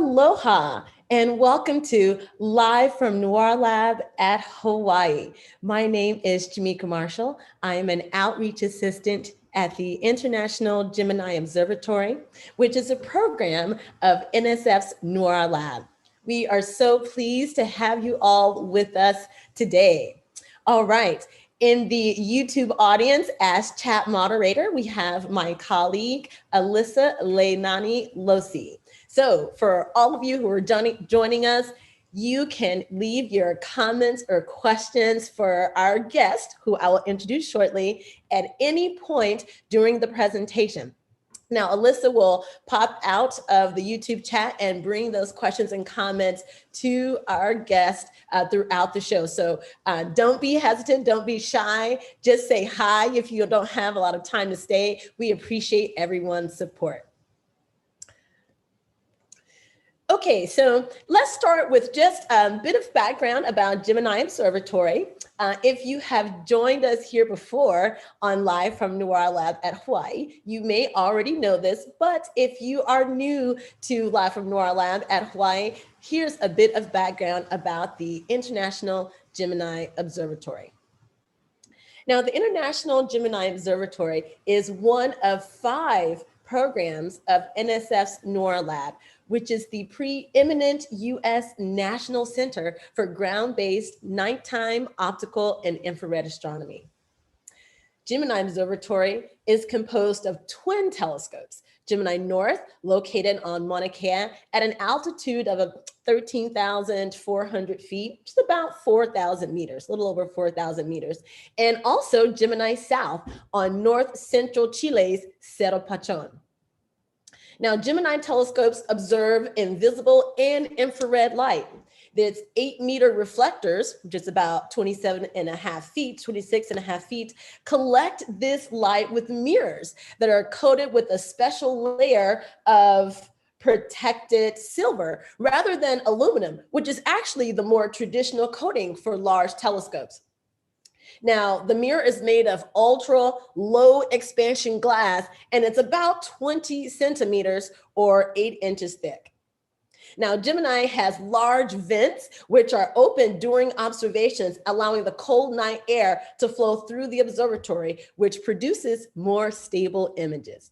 Aloha and welcome to Live from NOIRLab at Hawaii. My name is Jamika Marshall. I am an outreach assistant at the International Gemini Observatory, which is a program of NSF's NOIRLab. We are so pleased to have you all with us today. All right. In the YouTube audience, as chat moderator, we have my colleague, Alyssa Leinani Losi. So for all of you who are joining us, you can leave your comments or questions for our guest, who I will introduce shortly, at any point during the presentation. Now, Alyssa will pop out of the YouTube chat and bring those questions and comments to our guest throughout the show. So don't be hesitant, don't be shy. Just say hi if you don't have a lot of time to stay. We appreciate everyone's support. Okay, so let's start with just a bit of background about Gemini Observatory. If you have joined us here before on Live from NOIRLab at Hawaii, you may already know this, but if you are new to Live from NOIRLab at Hawaii, here's a bit of background about the International Gemini Observatory. Now, the International Gemini Observatory is one of 5 programs of NSF's NOIRLab, which is the preeminent U.S. National Center for Ground-Based Nighttime Optical and Infrared Astronomy. Gemini Observatory is composed of twin telescopes, Gemini North, located on Mauna Kea at an altitude of 13,400 feet, which is about 4,000 meters, a little over 4,000 meters, and also Gemini South on north central Chile's Cerro Pachon. Now, Gemini telescopes observe invisible and infrared light. There's 8-meter reflectors, which is about 27.5 feet, 26.5 feet, collect this light with mirrors that are coated with a special layer of protected silver rather than aluminum, which is actually the more traditional coating for large telescopes. Now, the mirror is made of ultra low expansion glass, and it's about 20 centimeters or 8 inches thick. Now, Gemini has large vents, which are open during observations, allowing the cold night air to flow through the observatory, which produces more stable images.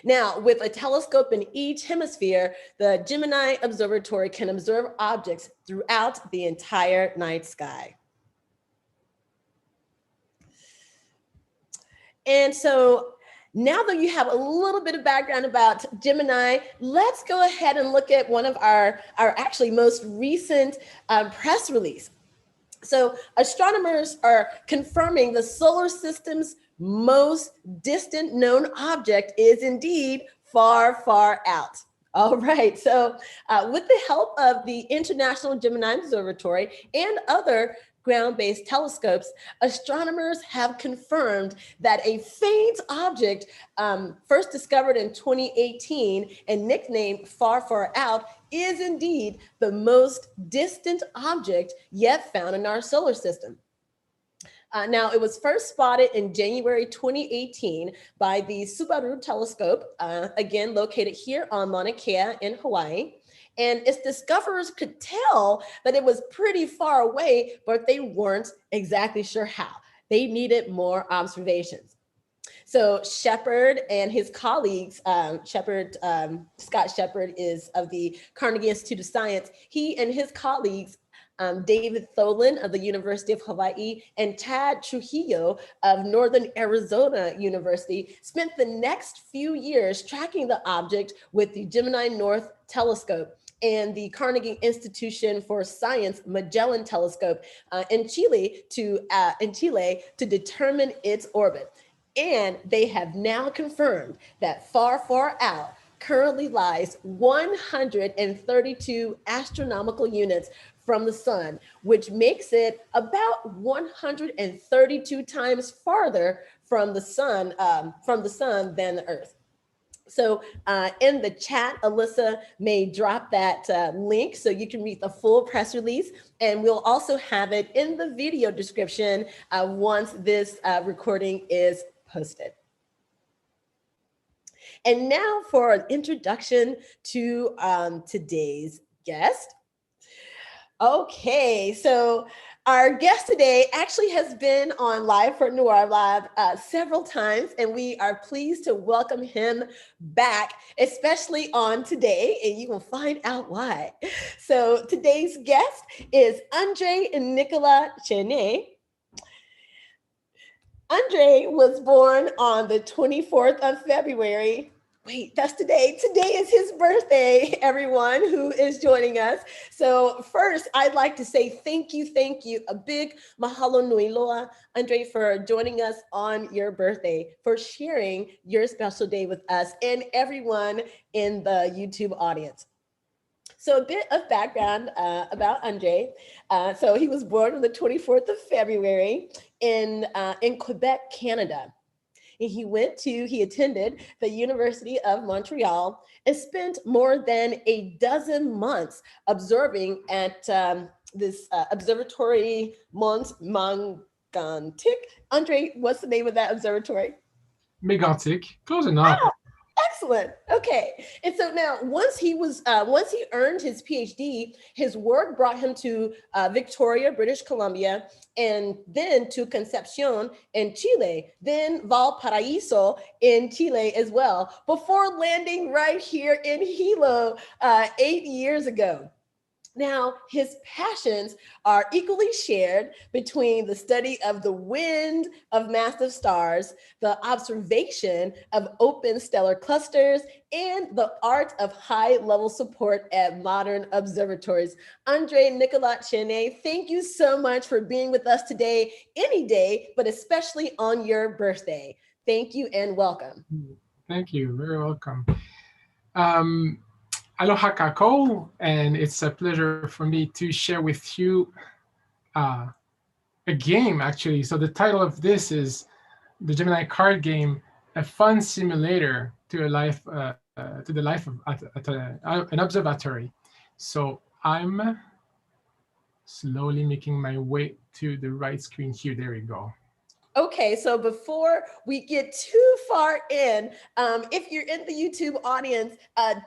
Now, with a telescope in each hemisphere, the Gemini Observatory can observe objects throughout the entire night sky. And so now that you have a little bit of background about Gemini, let's go ahead and look at one of our actually most recent press release. So astronomers are confirming the solar system's most distant known object is indeed far, far out. All right, so with the help of the International Gemini Observatory and other ground-based telescopes, astronomers have confirmed that a faint object first discovered in 2018 and nicknamed Far, Far Out is indeed the most distant object yet found in our solar system. Now, it was first spotted in January 2018 by the Subaru telescope, again, located here on Mauna Kea in Hawaii. And its discoverers could tell that it was pretty far away, but they weren't exactly sure how. They needed more observations. So Shepard and his colleagues, Scott Shepard is of the Carnegie Institute of Science. He and his colleagues, David Tholen of the University of Hawaii and Tad Trujillo of Northern Arizona University, spent the next few years tracking the object with the Gemini North telescope and the Carnegie Institution for Science Magellan telescope in Chile to determine its orbit. And they have now confirmed that Far, Far Out currently lies 132 astronomical units from the sun, which makes it about 132 times farther from the sun than the Earth. So in the chat, Alyssa may drop that link so you can read the full press release, and we'll also have it in the video description once this recording is posted. And now for an introduction to today's guest. Okay, so our guest today actually has been on Live for NOIRLab several times, and we are pleased to welcome him back, especially on today, and you will find out why. So today's guest is André-Nicolas Chené. Andre was born on the 24th of February. Wait, that's today. Today is his birthday, everyone who is joining us. So first, I'd like to say thank you, a big mahalo nui loa, Andre, for joining us on your birthday, for sharing your special day with us and everyone in the YouTube audience. So a bit of background about Andre. So he was born on the 24th of February in Quebec, Canada. And he attended the University of Montreal and spent more than a dozen months observing at this Observatory Mont Mangantic. Andre, what's the name of that observatory? Megantic, close enough. Excellent. Okay. And so now, once he earned his PhD, his work brought him to Victoria, British Columbia, and then to Concepcion in Chile, then Valparaiso in Chile as well, before landing right here in Hilo 8 years ago. Now, his passions are equally shared between the study of the wind of massive stars, the observation of open stellar clusters, and the art of high-level support at modern observatories. André-Nicolas Chené, thank you so much for being with us today, any day, but especially on your birthday. Thank you and welcome. Thank you. Very welcome. Um, Aloha kako, and it's a pleasure for me to share with you uh, a game actually. So the title of this is the Gemini card game, a fun simulator to a life to the life of an observatory. So I'm slowly making my way to the right screen here. There we go. Okay, so before we get too far in, if you're in the YouTube audience,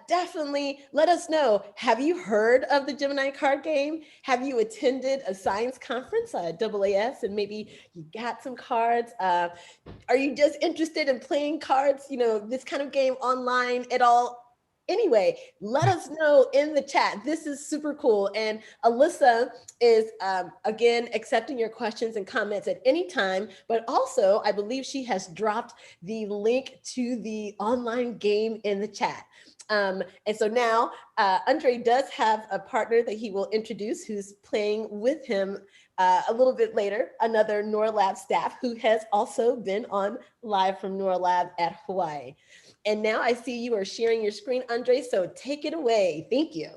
definitely let us know. Have you heard of the Gemini card game? Have you attended a science conference, AAS, and maybe you got some cards? Are you just interested in playing cards, this kind of game online at all? Anyway, let us know in the chat. This is super cool. And Alyssa is, again, accepting your questions and comments at any time. But also, I believe she has dropped the link to the online game in the chat. And so now Andre does have a partner that he will introduce who's playing with him a little bit later, another NOIRLab staff who has also been on Live from NOIRLab at Hawaii. And now I see you are sharing your screen, Andre, so take it away. Thank you.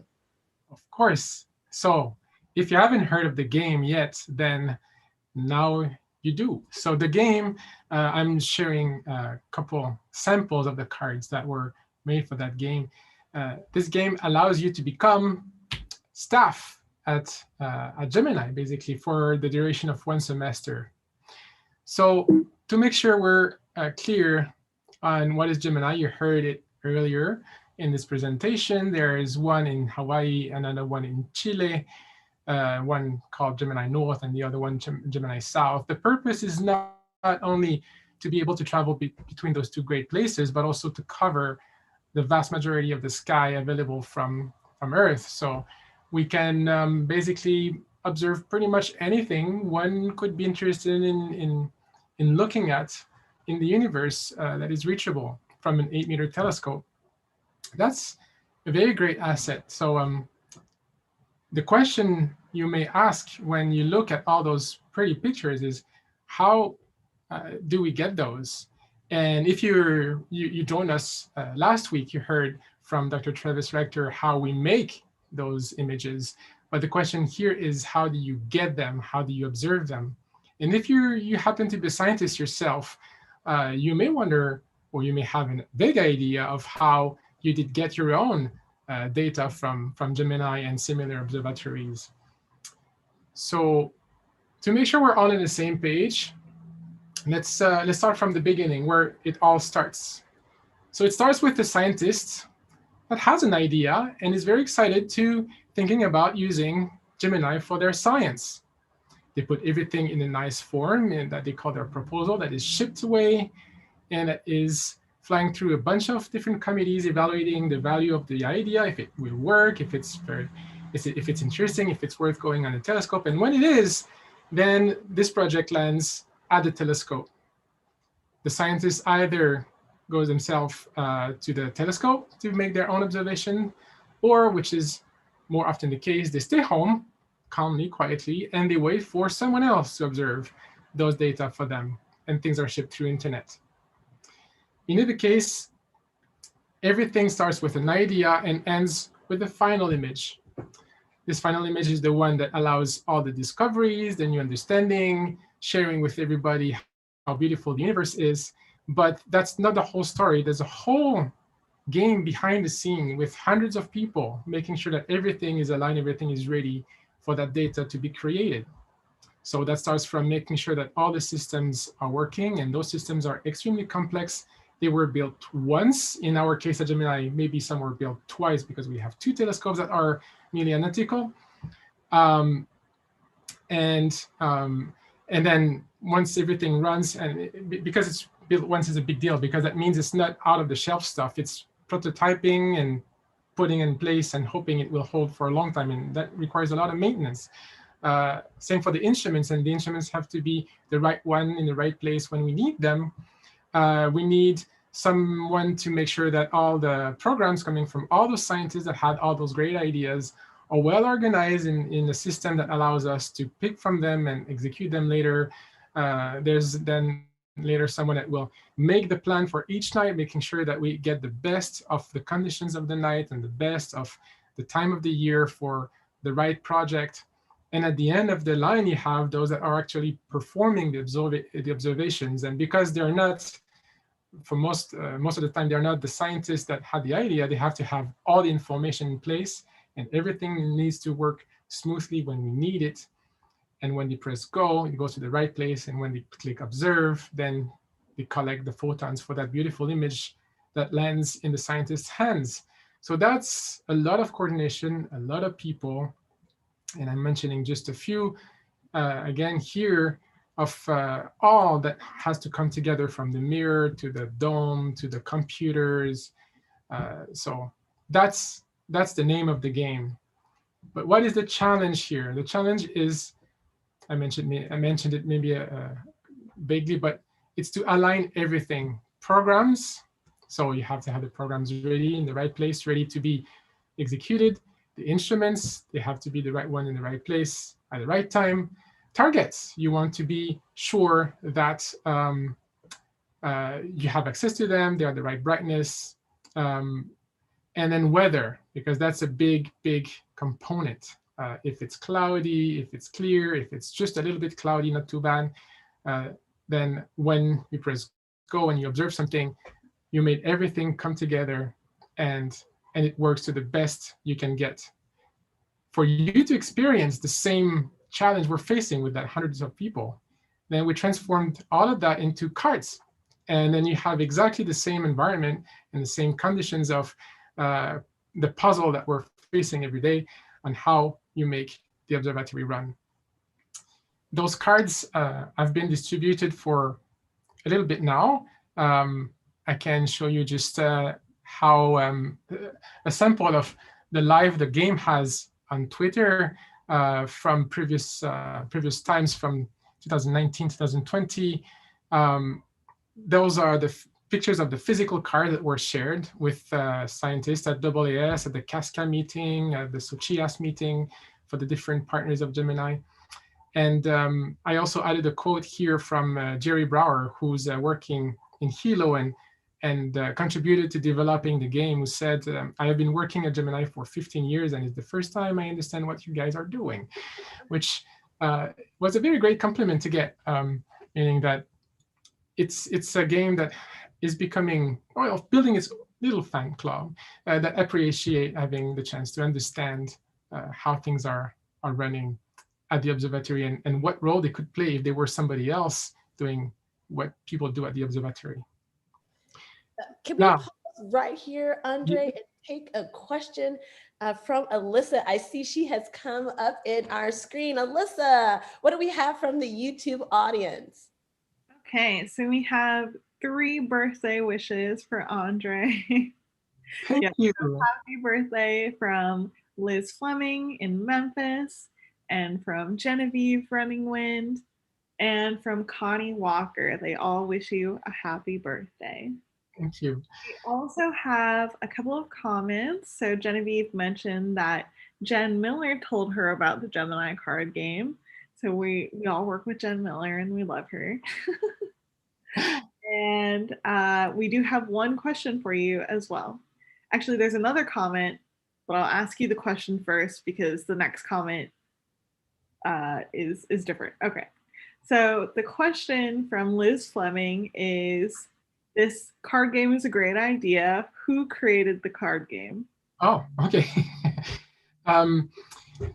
Of course. So if you haven't heard of the game yet, then now you do. So the game, I'm sharing a couple samples of the cards that were made for that game. This game allows you to become staff at Gemini, basically, for the duration of one semester. So to make sure we're clear on what is Gemini, you heard it earlier in this presentation. There is one in Hawaii, another one in Chile, one called Gemini North and the other one Gemini South. The purpose is not only to be able to travel between those two great places, but also to cover the vast majority of the sky available from Earth. So we can basically observe pretty much anything one could be interested in looking at in the universe that is reachable from an 8-meter telescope. That's a very great asset. So the question you may ask when you look at all those pretty pictures is, how do we get those? And if you joined us last week, you heard from Dr. Travis Rector how we make those images. But the question here is, how do you get them? How do you observe them? And if you happen to be a scientist yourself, you may wonder, or you may have a vague idea of how you did get your own data from Gemini and similar observatories. So to make sure we're all on the same page, let's start from the beginning, where it all starts. So it starts with the scientist that has an idea and is very excited to thinking about using Gemini for their science. They put everything in a nice form and that they call their proposal, that is shipped away and that is flying through a bunch of different committees evaluating the value of the idea, if it will work, if it's interesting, if it's worth going on a telescope. And when it is, then this project lands at the telescope. The scientists either go themselves to the telescope to make their own observation, or, which is more often the case, they stay home calmly, quietly, and they wait for someone else to observe those data for them, and things are shipped through internet. In either case, everything starts with an idea and ends with a final image. This final image is the one that allows all the discoveries, the new understanding, sharing with everybody how beautiful the universe is. But that's not the whole story. There's a whole game behind the scene with hundreds of people making sure that everything is aligned, everything is ready for that data to be created. So that starts from making sure that all the systems are working, and those systems are extremely complex. They were built once. In our case at Gemini, maybe some were built twice because we have two telescopes that are nearly identical. And then once everything runs, and because it's built once is a big deal, because that means it's not out of the shelf stuff. It's prototyping and putting in place and hoping it will hold for a long time, and that requires a lot of maintenance. Same for the instruments, and the instruments have to be the right one in the right place when we need them. We need someone to make sure that all the programs coming from all those scientists that had all those great ideas are well organized in a system that allows us to pick from them and execute them later. There's then later someone that will make the plan for each night, making sure that we get the best of the conditions of the night and the best of the time of the year for the right project. And at the end of the line, you have those that are actually performing the observations. And because they're not, for most of the time, they're not the scientists that had the idea, they have to have all the information in place, and everything needs to work smoothly when we need it. And when they press go, it goes to the right place. And when they click observe, then they collect the photons for that beautiful image that lands in the scientist's hands. So that's a lot of coordination, a lot of people. And I'm mentioning just a few, again, here, of all that has to come together, from the mirror to the dome to the computers. So that's the name of the game. But what is the challenge here? The challenge is, I mentioned it maybe vaguely, but it's to align everything. Programs, so you have to have the programs ready in the right place, ready to be executed. The instruments, they have to be the right one in the right place at the right time. Targets, you want to be sure that you have access to them, they are the right brightness. And then weather, because that's a big component. If it's cloudy, if it's clear, if it's just a little bit cloudy, not too bad, then when you press go and you observe something, you made everything come together, and it works to the best you can get. For you to experience the same challenge we're facing with that hundreds of people, then we transformed all of that into cards. And then you have exactly the same environment and the same conditions of the puzzle that we're facing every day on how you make the observatory run. Those cards have been distributed for a little bit now. I can show you just how a sample of the live the game has on Twitter from previous times, from 2019, 2020. Those are the pictures of the physical cards that were shared with scientists at AAS, at the Casca meeting, at the Sochias meeting for the different partners of Gemini. And I also added a quote here from Jerry Brower, who's working in Hilo and contributed to developing the game, who said, I have been working at Gemini for 15 years, and it's the first time I understand what you guys are doing, which was a very great compliment to get, meaning that it's a game that is becoming, well, building its little fan club that appreciate having the chance to understand how things are running at the observatory, and what role they could play if they were somebody else doing what people do at the observatory. Can we pause right here, Andre, and take a question from Alyssa. I see she has come up in our screen. Alyssa, what do we have from the YouTube audience? Okay, so we have 3 birthday wishes for Andre. Thank Yeah, you. happy birthday from Liz Fleming in Memphis, and from Genevieve Running Wind, and from Connie Walker. They all wish you a happy birthday. Thank you. We also have a couple of comments. So Genevieve mentioned that Jen Miller told her about the Gemini card game. So we all work with Jen Miller and we love her. And we do have one question for you as well. Actually, there's another comment, but I'll ask you the question first because the next comment is different. Okay. So the question from Liz Fleming is, this card game is a great idea. Who created the card game? Oh, okay.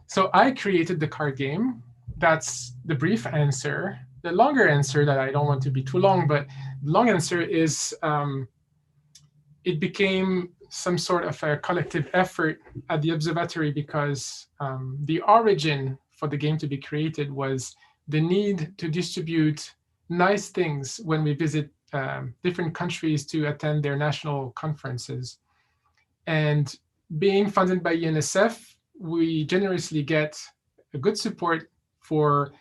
So I created the card game. That's the brief answer. The longer answer, that I don't want to be too long, but the long answer is it became some sort of a collective effort at the observatory because the origin for the game to be created was the need to distribute nice things when we visit different countries to attend their national conferences. And being funded by UNSF, we generously get a good support for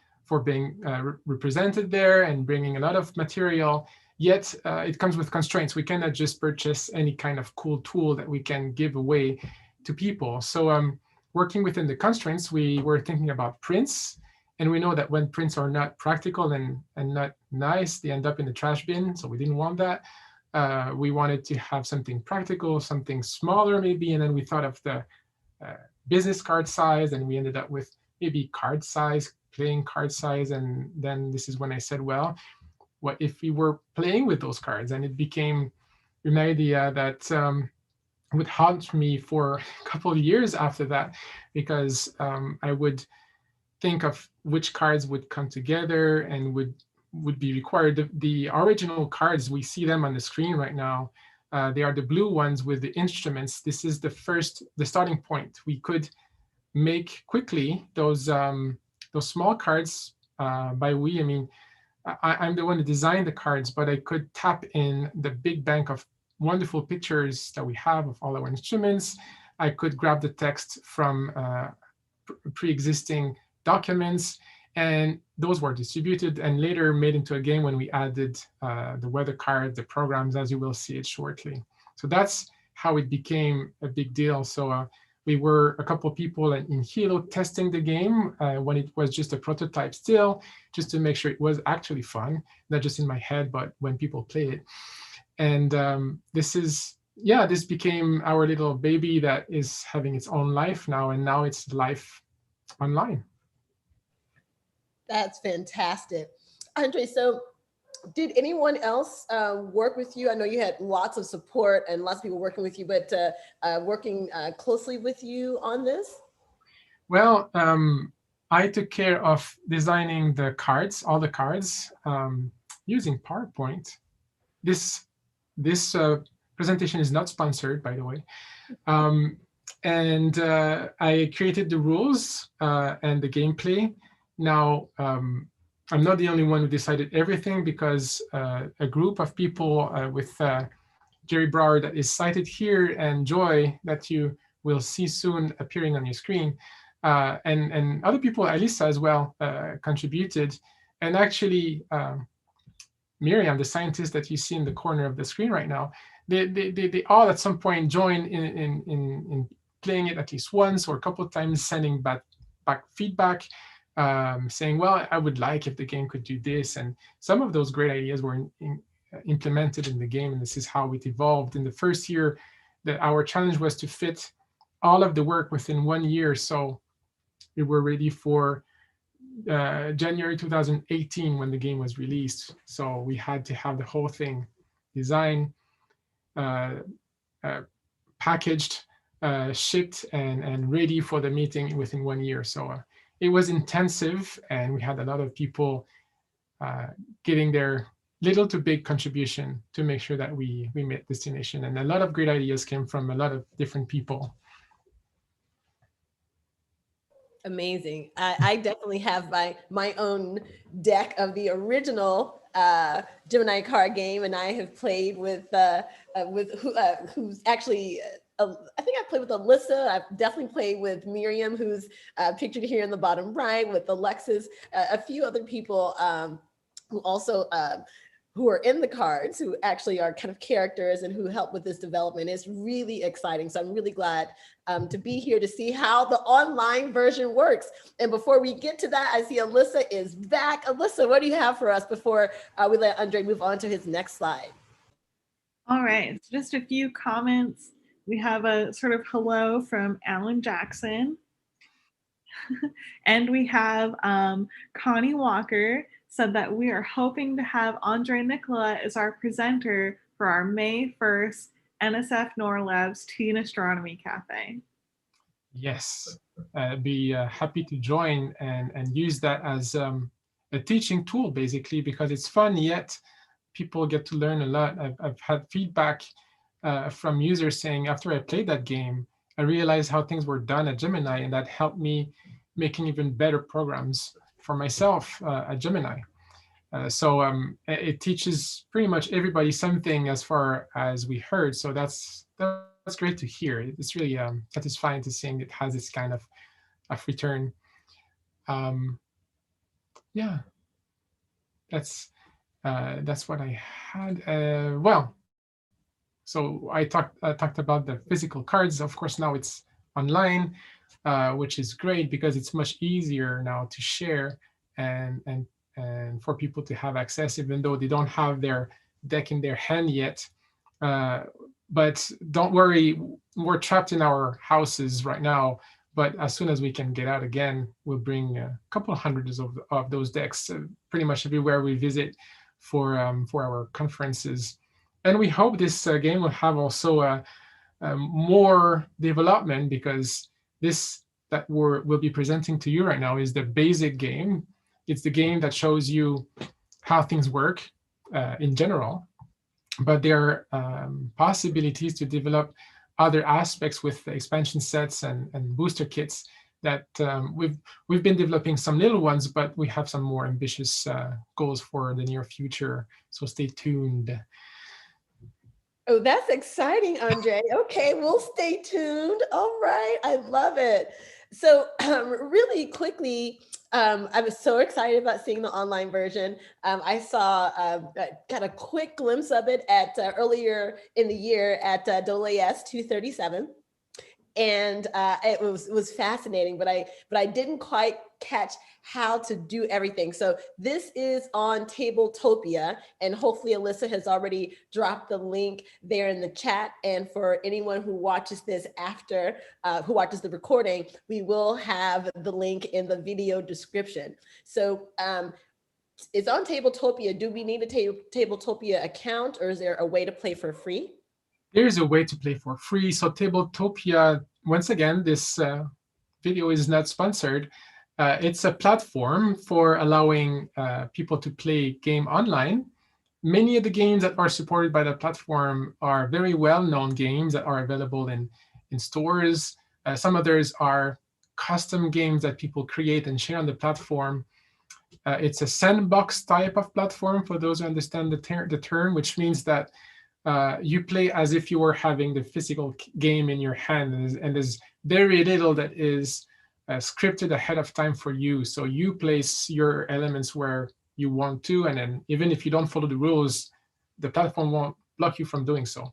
being represented there and bringing a lot of material. Yet it comes with constraints. We cannot just purchase any kind of cool tool that we can give away to people. So working within the constraints, we were thinking about prints. And we know that when prints are not practical and not nice, they end up in the trash bin. So we didn't want that. We wanted to have something practical, something smaller maybe. And then we thought of the business card size, and we ended up with maybe card size, playing card size. And then this is when I said, well, what if we were playing with those cards? And it became an idea that would haunt me for a couple of years after that, because I would think of which cards would come together and would be required. The original cards, we see them on the screen right now. They are the blue ones with the instruments. This is the starting point. We could make quickly those small cards by we. I mean, I'm the one who designed the cards, but I could tap in the big bank of wonderful pictures that we have of all our instruments. I could grab the text from pre-existing documents, and those were distributed and later made into a game when we added the weather card, the programs, as you will see it shortly. So that's how it became a big deal. So we were a couple of people in Hilo testing the game when it was just a prototype still, just to make sure it was actually fun, not just in my head, but when people play it. And this became our little baby that is having its own life now, and now it's life online. That's fantastic. Andre, so did anyone else work with you? I know you had lots of support and lots of people working with you, but working closely with you on this? Well, I took care of designing the cards, all the cards, using PowerPoint. This presentation is not sponsored, by the way. And I created the rules and the gameplay. Now, I'm not the only one who decided everything, because a group of people with Jerry Brower that is cited here, and Joy that you will see soon appearing on your screen, and other people, Alyssa as well, contributed. And actually, Miriam, the scientist that you see in the corner of the screen right now, they all at some point joined in playing it at least once or a couple of times, sending back feedback, saying, well, I would like if the game could do this. And some of those great ideas were implemented in the game, and this is how it evolved. In the first year, our challenge was to fit all of the work within 1 year. So we were ready for January 2018 when the game was released. So we had to have the whole thing designed, packaged, shipped, and ready for the meeting within 1 year. So it was intensive, and we had a lot of people getting their little to big contribution to make sure that we met destination. And a lot of great ideas came from a lot of different people. Amazing. I definitely have my own deck of the original Gemini card game, and I have played with who's actually. I think I played with Alyssa. I've definitely played with Miriam, who's pictured here in the bottom right, with Alexis, a few other people who also who are in the cards, who actually are kind of characters and who help with this development. It's really exciting. So I'm really glad to be here to see how the online version works. And before we get to that, I see Alyssa is back. Alyssa, what do you have for us before we let Andre move on to his next slide? All right, so just a few comments. We have a sort of hello from Alan Jackson. And we have Connie Walker said that we are hoping to have André-Nicolas as our presenter for our May 1st NSF NOIRLab's Teen Astronomy Cafe. Yes, be happy to join and use that as a teaching tool, basically, because it's fun, yet people get to learn a lot. I've had feedback from users saying, after I played that game, I realized how things were done at Gemini, and that helped me making even better programs for myself at Gemini. So it teaches pretty much everybody something as far as we heard. So that's great to hear. It's really satisfying to seeing it has this kind of return. Yeah, that's what I had. Well, so I talked about the physical cards. Of course, now it's online, which is great because it's much easier now to share and for people to have access, even though they don't have their deck in their hand yet. But don't worry, we're trapped in our houses right now. But as soon as we can get out again, we'll bring a couple of hundreds of those decks pretty much everywhere we visit for our conferences. And we hope this game will have also more development, because this that we'll be presenting to you right now is the basic game. It's the game that shows you how things work in general, but there are possibilities to develop other aspects with expansion sets and booster kits that we've been developing some little ones, but we have some more ambitious goals for the near future. So stay tuned. Oh, that's exciting, Andre. Okay, we'll stay tuned. All right, I love it. So really quickly, I was so excited about seeing the online version. I saw got a quick glimpse of it at earlier in the year at AAS 237. And it was fascinating, but I didn't quite catch how to do everything. So this is on Tabletopia, and hopefully Alyssa has already dropped the link there in the chat. And for anyone who watches this after, who watches the recording, we will have the link in the video description. So it's on Tabletopia. Do we need a Tabletopia account, or is there a way to play for free? There's a way to play for free. So Tabletopia, once again, this video is not sponsored. It's a platform for allowing people to play game online. Many of the games that are supported by the platform are very well-known games that are available in stores. Some others are custom games that people create and share on the platform. It's a sandbox type of platform, for those who understand the term, which means that you play as if you were having the physical game in your hand, and there's very little that is scripted ahead of time for you. So you place your elements where you want to, and then even if you don't follow the rules, the platform won't block you from doing so.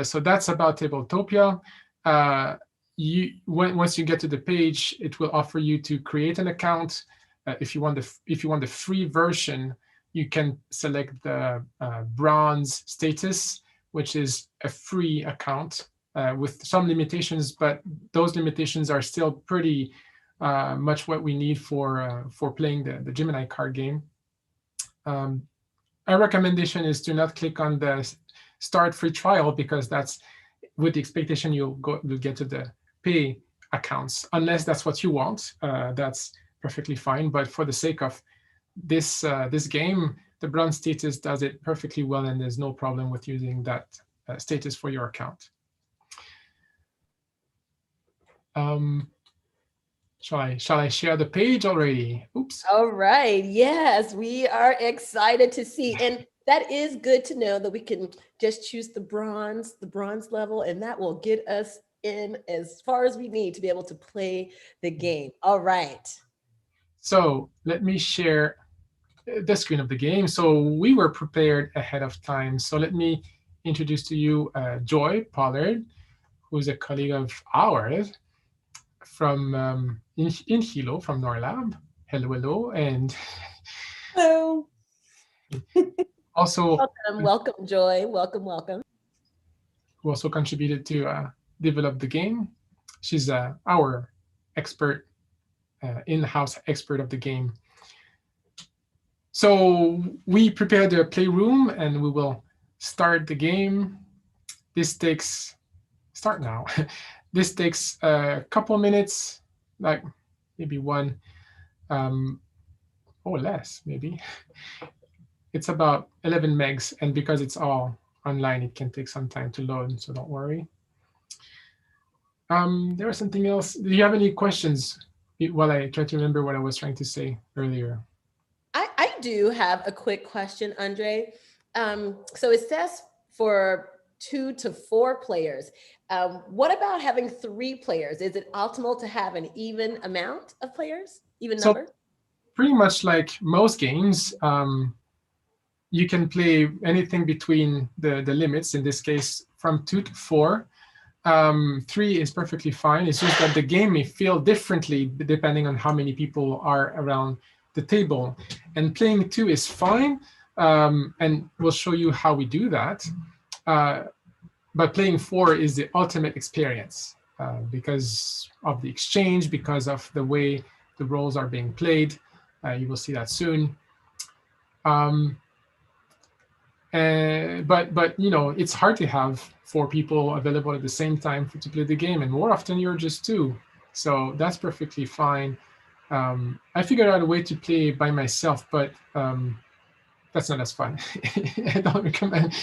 So that's about Tabletopia. Once you get to the page, it will offer you to create an account. If you want the free version, you can select the bronze status, which is a free account with some limitations, but those limitations are still pretty much what we need for playing the Gemini card game. Our recommendation is to not click on the start free trial, because that's with the expectation you'll get to the pay accounts, unless that's what you want. That's perfectly fine, but for the sake of this game, the bronze status does it perfectly well, and there's no problem with using that status for your account. Shall I share the page already? Oops. All right. Yes, we are excited to see. And that is good to know that we can just choose the bronze level, and that will get us in as far as we need to be able to play the game. All right. So let me share the screen of the game. So we were prepared ahead of time. So let me introduce to you Joy Pollard, who's a colleague of ours from in Hilo from NOIRLab. Hello, hello, and Hello. also Welcome, Joy. Welcome. Who also contributed to develop the game. She's our expert, in-house expert of the game. So we prepared a playroom, and we will start the game. This takes start now. This takes a couple minutes, like maybe one, or less maybe. It's about 11 megs, and because it's all online, it can take some time to load, so don't worry. There was something else. Do you have any questions while I try to remember what I was trying to say earlier? I do have a quick question, Andre. So it says for 2 to 4 players. What about having 3 players? Is it optimal to have an even amount of players, even number? Pretty much like most games, you can play anything between the limits, in this case, from 2 to 4. 3 is perfectly fine. It's just that the game may feel differently depending on how many people are around the table. And playing 2 is fine, and we'll show you how we do that. But playing 4 is the ultimate experience because of the exchange, because of the way the roles are being played. You will see that soon. But you know, it's hard to have 4 people available at the same time to play the game, and more often you're just 2. So that's perfectly fine. I figured out a way to play by myself, but that's not as fun. I don't recommend.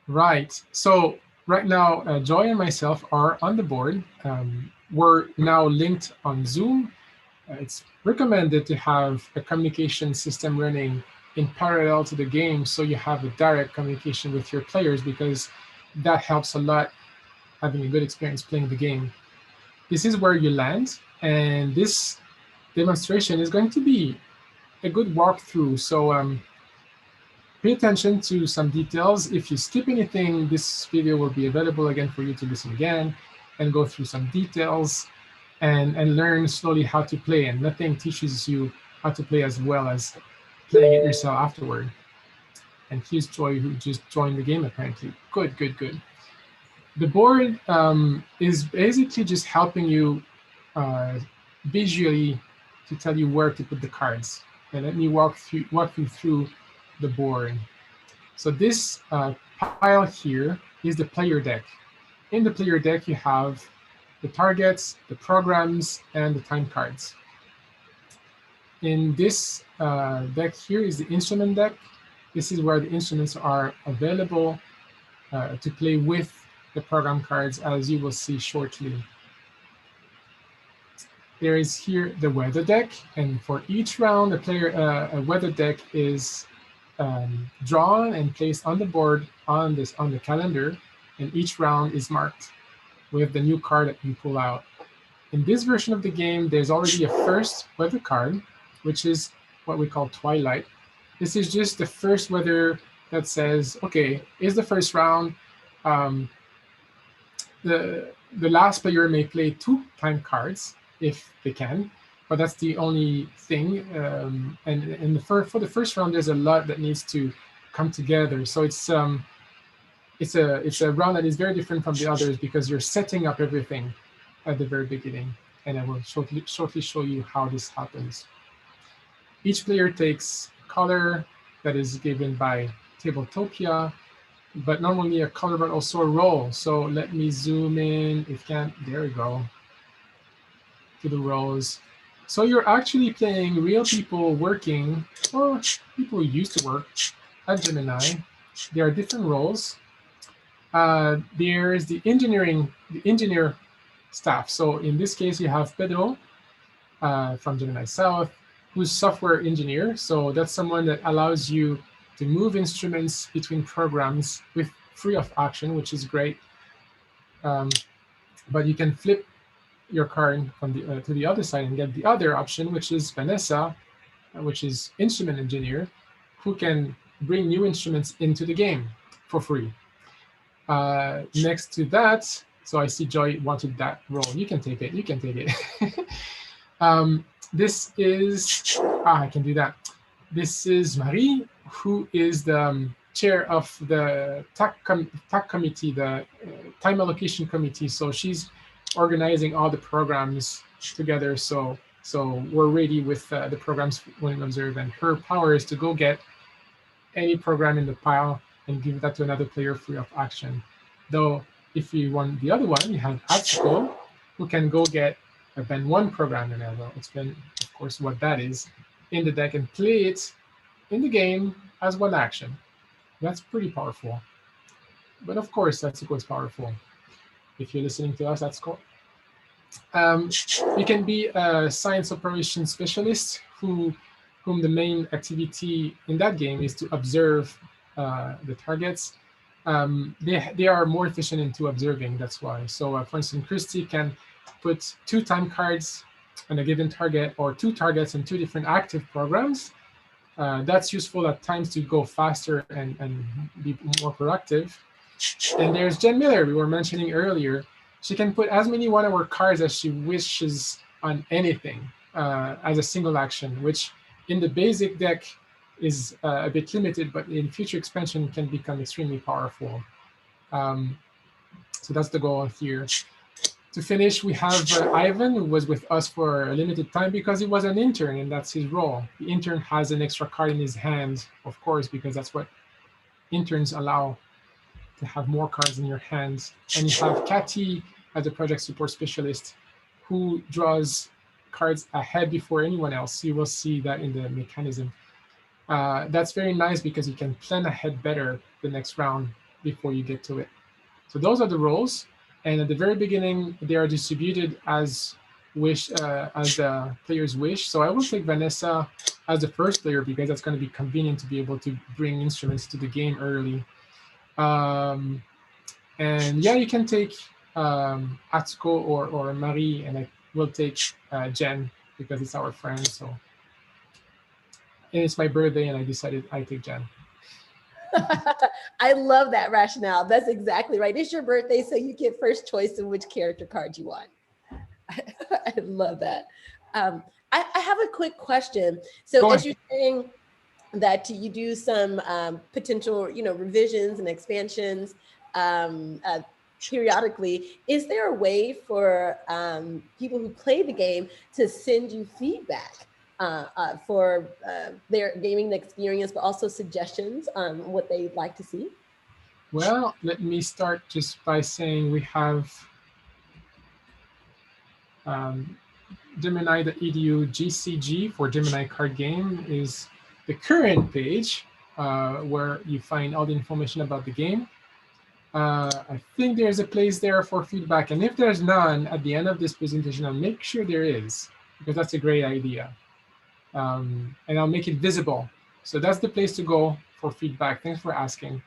Right. So right now, Joy and myself are on the board. We're now linked on Zoom. It's recommended to have a communication system running in parallel to the game, so you have a direct communication with your players, because that helps a lot having a good experience playing the game. This is where you land, and this demonstration is going to be a good walkthrough. So pay attention to some details. If you skip anything, this video will be available again for you to listen again and go through some details and learn slowly how to play. And nothing teaches you how to play as well as playing it yourself afterward. And here's Joy, who just joined the game apparently. Good. The board is basically just helping you visually to tell you where to put the cards. And let me walk you through the board. So this pile here is the player deck. In the player deck, you have the targets, the programs, and the time cards. In this deck here is the instrument deck. This is where the instruments are available to play with the program cards, as you will see shortly. There is here the weather deck, and for each round, a weather deck is drawn and placed on the board on the calendar, and each round is marked with the new card that you pull out. In this version of the game, there's already a first weather card, which is what we call Twilight. This is just the first weather that says, okay, is the first round. The last player may play 2 time cards if they can, but that's the only thing. And for the first round, there's a lot that needs to come together. So it's a round that is very different from the others, because you're setting up everything at the very beginning, and I will shortly show you how this happens. Each player takes color that is given by Tabletopia, but normally a color, but also a role. So let me zoom in, if you can, there we go, to the roles. So you're actually playing real people working, or people who used to work at Gemini. There are different roles. There's the engineer staff. So in this case, you have Pedro from Gemini South, who's software engineer. So that's someone that allows you to move instruments between programs with free of action, which is great. But you can flip your card from to the other side and get the other option, which is Vanessa, which is instrument engineer, who can bring new instruments into the game for free. Next to that, so I see Joy wanted that role. You can take it. You can take it. This is, I can do that. This is Marie, who is the chair of the TAC committee, the time allocation committee. So she's organizing all the programs together. So we're ready with the programs when we observe, and her power is to go get any program in the pile and give that to another player free of action. Though if you want the other one, you have Atsuko, who can go get a Band 1 program, and I will explain, of course, what that is in the deck and play it in the game as one action. That's pretty powerful. But of course, Atsuko is powerful. If you're listening to us, that's cool. You can be a science operations specialist whom the main activity in that game is to observe the targets. They are more efficient into observing, that's why. So for instance, Christy can put 2 time cards on a given target, or 2 targets in 2 different active programs. That's useful at times to go faster and be more productive. And there's Jen Miller, we were mentioning earlier. She can put as many 1-hour cards as she wishes on anything as a single action, which in the basic deck is a bit limited, but in future expansion can become extremely powerful. So that's the goal here. To finish, we have Ivan, who was with us for a limited time because he was an intern, and that's his role. The intern has an extra card in his hand, of course, because that's what interns allow, to have more cards in your hands. And you have Kathy as a project support specialist, who draws cards ahead before anyone else. You will see that in the mechanism. That's very nice because you can plan ahead better the next round before you get to it. So those are the roles. And at the very beginning, they are distributed as the players wish. So I will take Vanessa as the first player because that's going to be convenient to be able to bring instruments to the game early. And yeah, you can take Atsuko or Marie, and I will take Jen because it's our friend. So, and it's my birthday, and I decided I take Jen. I love that rationale. That's exactly right. It's your birthday, so you get first choice of which character card you want. I love that. I have a quick question. So as you're saying that you do some potential, revisions and expansions periodically, is there a way for people who play the game to send you feedback for their gaming experience, but also suggestions on what they'd like to see? Well, let me start just by saying we have Gemini.edu GCG for Gemini Card Game is the current page where you find all the information about the game. I think there's a place there for feedback, and if there's none at the end of this presentation, I'll make sure there is, because that's a great idea. And I'll make it visible. So that's the place to go for feedback. Thanks for asking.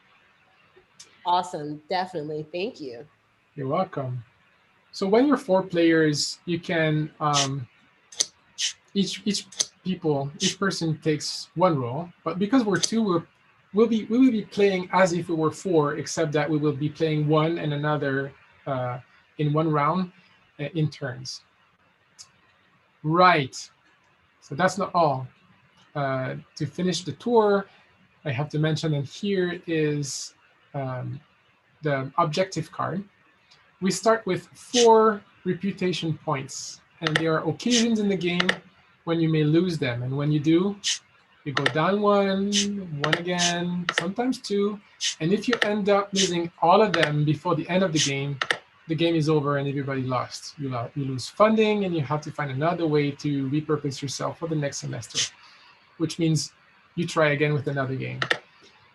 Awesome, definitely, thank you. You're welcome. So when you're 4 players, you can, each person takes 1 role, but because we're 2, we will be playing as if we were 4, except that we will be playing one and another in 1 round in turns. Right. So that's not all. To finish the tour, I have to mention that here is the objective card. We start with 4 reputation points, and there are occasions in the game when you may lose them. And when you do, you go down 1 again, sometimes 2. And if you end up losing all of them before the end of the game, the game is over and everybody lost. You lose funding and you have to find another way to repurpose yourself for the next semester, which means you try again with another game.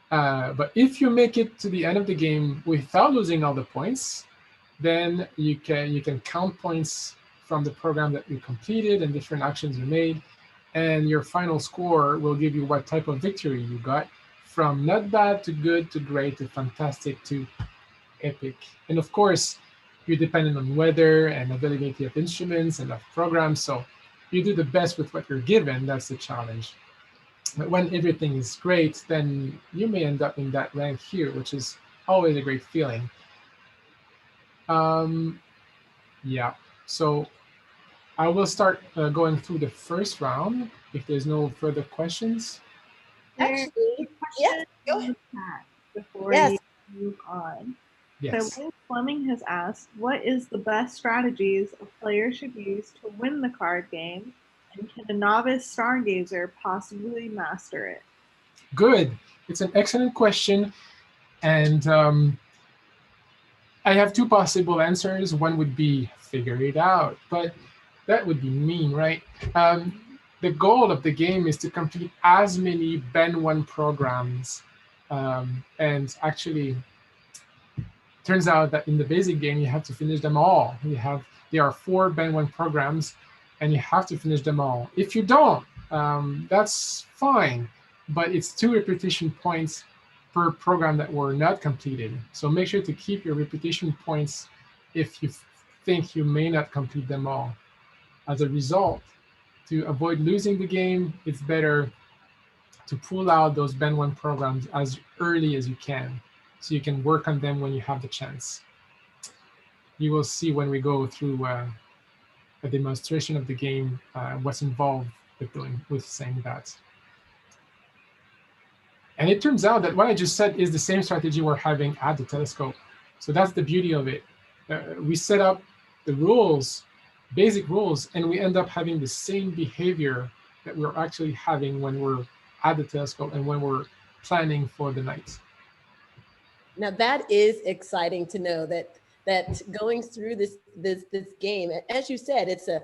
But if you make it to the end of the game without losing all the points, then you can count points from the program that you completed and different actions you made, and your final score will give you what type of victory you got, from not bad to good to great to fantastic to epic. And of course, you're dependent on weather and availability of instruments and of programs, so you do the best with what you're given. That's the challenge. But when everything is great, then you may end up in that rank here, which is always a great feeling. Yeah, so I will start going through the first round if there's no further questions. Actually, yes, go ahead. Before Yes. you move on. Yes. So Liz Fleming has asked, what is the best strategies a player should use to win the card game? And can a novice stargazer possibly master it? Good. It's an excellent question. And I have two possible answers. One would be figure it out, but that would be mean, right? The goal of the game is to complete as many Ben 1 programs. And actually, turns out that in the basic game, you have to finish them all. There are 4 Ben 1 programs, and you have to finish them all. If you don't, that's fine, but it's 2 repetition points per program that were not completed. So make sure to keep your repetition points if you think you may not complete them all. As a result, to avoid losing the game, it's better to pull out those Ben 1 programs as early as you can, so you can work on them when you have the chance. You will see when we go through a demonstration of the game what's involved with saying that. And it turns out that what I just said is the same strategy we're having at the telescope. So that's the beauty of it. We set up the rules, basic rules, and we end up having the same behavior that we're actually having when we're at the telescope and when we're planning for the night. Now that is exciting to know that going through this game, as you said, it's a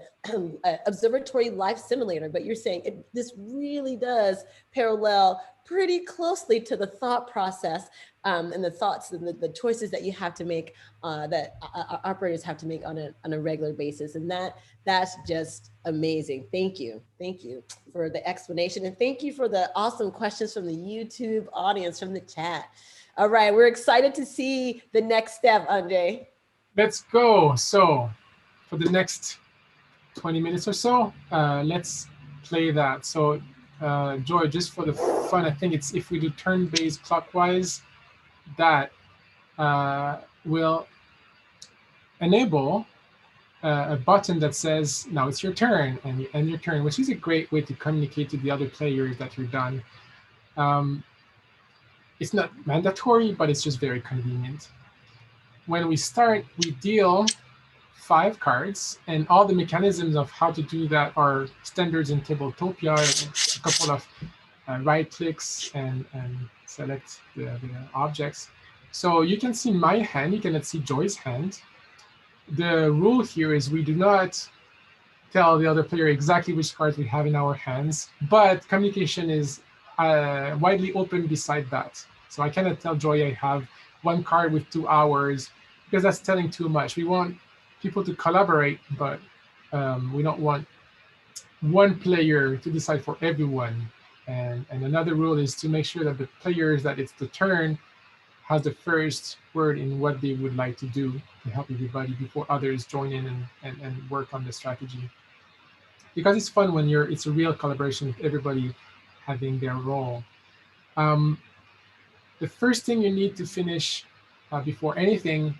observatory life simulator, but you're saying this really does parallel pretty closely to the thought process and the thoughts and the choices that you have to make, that operators have to make on a regular basis. And that's just amazing. Thank you for the explanation, and thank you for the awesome questions from the YouTube audience, from the chat. All right, we're excited to see the next step, André. Let's go. So for the next 20 minutes or so, let's play that. So Joy, just for the fun, I think it's if we do turn-based clockwise, that will enable a button that says, now it's your turn, and you end your turn, which is a great way to communicate to the other players that you're done. It's not mandatory, but it's just very convenient. When we start, we deal 5 cards, and all the mechanisms of how to do that are standards in Tabletopia, a couple of right clicks and select the objects. So you can see my hand, you cannot see Joy's hand. The rule here is we do not tell the other player exactly which cards we have in our hands, but communication is widely open beside that. So I cannot tell Joy I have 1 card with 2 hours, because that's telling too much. We want people to collaborate, but we don't want one player to decide for everyone. And another rule is to make sure that the players that it's the turn has the first word in what they would like to do to help everybody before others join in and work on the strategy. Because it's fun when it's a real collaboration with everybody having their role. The first thing you need to finish before anything,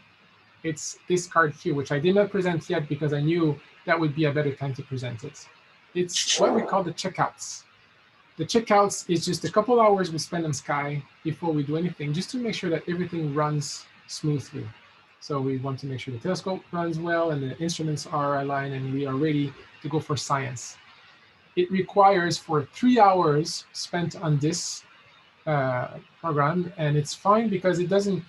it's this card here, which I did not present yet because I knew that would be a better time to present it. It's what we call the checkouts. The checkouts is just a couple hours we spend on Sky before we do anything, just to make sure that everything runs smoothly. So we want to make sure the telescope runs well and the instruments are aligned and we are ready to go for science. It requires for 3 hours spent on this program, and it's fine because it doesn't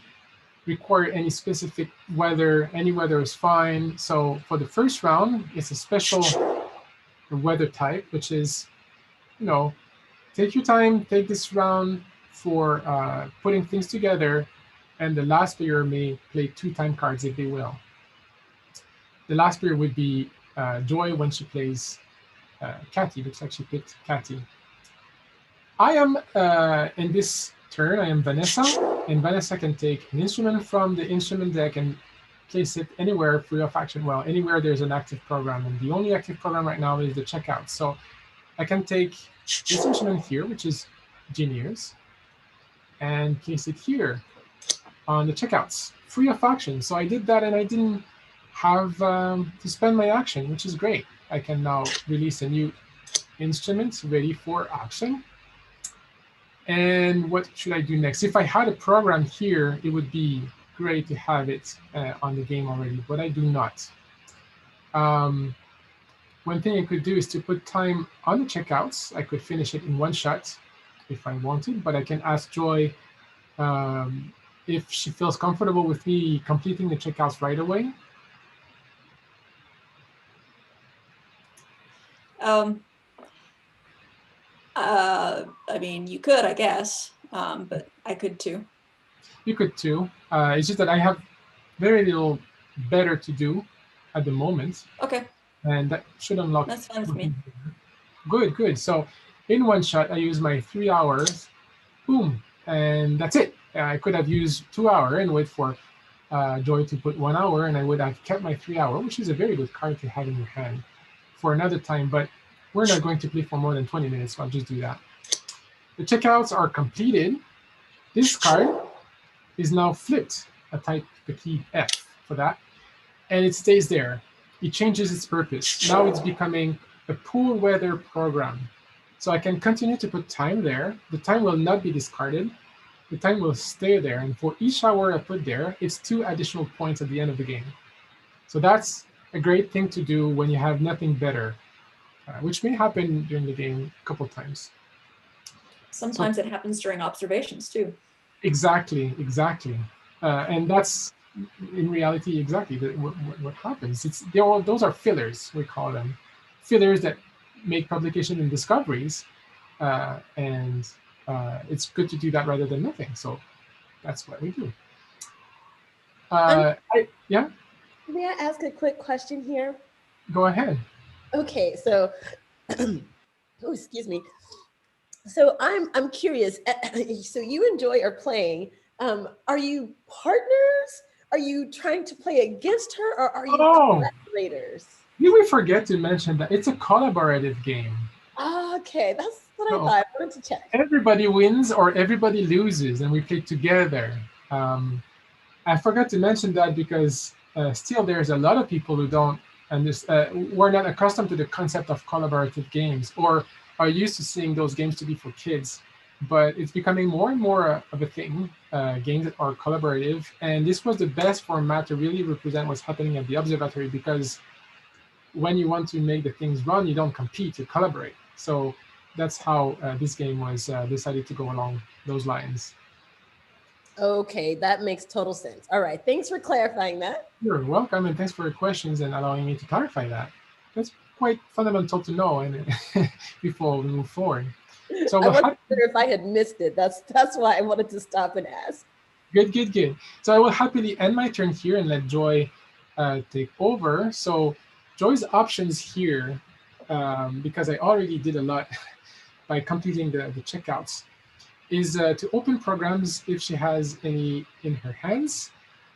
require any specific weather. Any weather is fine. So for the first round, it's a special weather type, which is, take your time, take this round for putting things together, and the last player may play 2 time cards if they will. The last player would be Joy when she plays Catty. Looks like she picked Catty. I am, in this turn, I am Vanessa, and Vanessa can take an instrument from the instrument deck and place it anywhere free of action. Well, anywhere there's an active program, and the only active program right now is the checkout. So I can take this instrument here, which is Genius, and place it here on the checkouts, free of action. So I did that, and I didn't have to spend my action, which is great. I can now release a new instrument ready for action. And what should I do next? If I had a program here, it would be great to have it on the game already, but I do not. One thing I could do is to put time on the checkouts. I could finish it in one shot if I wanted, but I can ask Joy if she feels comfortable with me completing the checkouts right away. I mean, you could, I guess, but I could too. You could too. It's just that I have very little better to do at the moment. Okay. And that should unlock. That's fine with me. Good, good. So in one shot, I use my 3 hours. Boom. And that's it. I could have used 2 hours and wait for Joy to put 1 hour, and I would have kept my 3 hour, which is a very good card to have in your hand for another time. But we're not going to play for more than 20 minutes, so I'll just do that. The checkouts are completed. This card is now flipped. I type the key F for that, and it stays there. It changes its purpose. Now it's becoming a pool weather program. So I can continue to put time there. The time will not be discarded. The time will stay there. And for each hour I put there, it's 2 additional points at the end of the game. So that's a great thing to do when you have nothing better, which may happen during the game a couple times. Sometimes it happens during observations too. Exactly, exactly. And that's in reality exactly what happens. Those are fillers, we call them. Fillers that make publication and discoveries. And it's good to do that rather than nothing. So that's what we do. Yeah? May I ask a quick question here? Go ahead. Okay, so, oh, excuse me. So I'm curious. So you enjoy or playing. Are you partners? Are you trying to play against her, or are you collaborators? Did we forget to mention that it's a collaborative game? Okay, that's what I thought. I wanted to check. Everybody wins or everybody loses, and we play together. I forgot to mention that because still there's a lot of people who don't understand, we're not accustomed to the concept of collaborative games, or are used to seeing those games to be for kids. But it's becoming more and more of a thing, games that are collaborative. And this was the best format to really represent what's happening at the Observatory, because when you want to make the things run, you don't compete, you collaborate. So that's how this game was decided to go along those lines. Okay, that makes total sense. All right, thanks for clarifying that. You're welcome, and thanks for your questions and allowing me to clarify that. That's quite fundamental to know and before we move forward. So I wasn't sure if I had missed it. That's why I wanted to stop and ask. Good, good, good. So I will happily end my turn here and let Joy take over. So Joy's options here, because I already did a lot by completing the checkouts, is to open programs if she has any in her hands.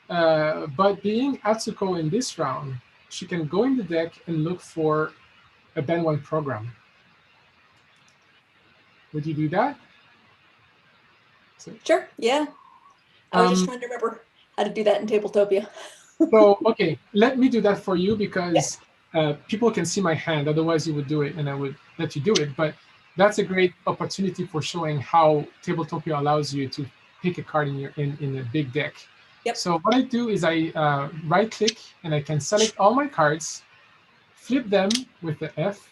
But being Atsuko in this round, she can go in the deck and look for a Band 1 program. Would you do that? Sure, yeah. I was just trying to remember how to do that in Tabletopia. So, okay, let me do that for you, because people can see my hand. Otherwise, you would do it and I would let you do it. But that's a great opportunity for showing how Tabletopia allows you to pick a card in a big deck. Yep. So what I do is I right-click and I can select all my cards, flip them with the F,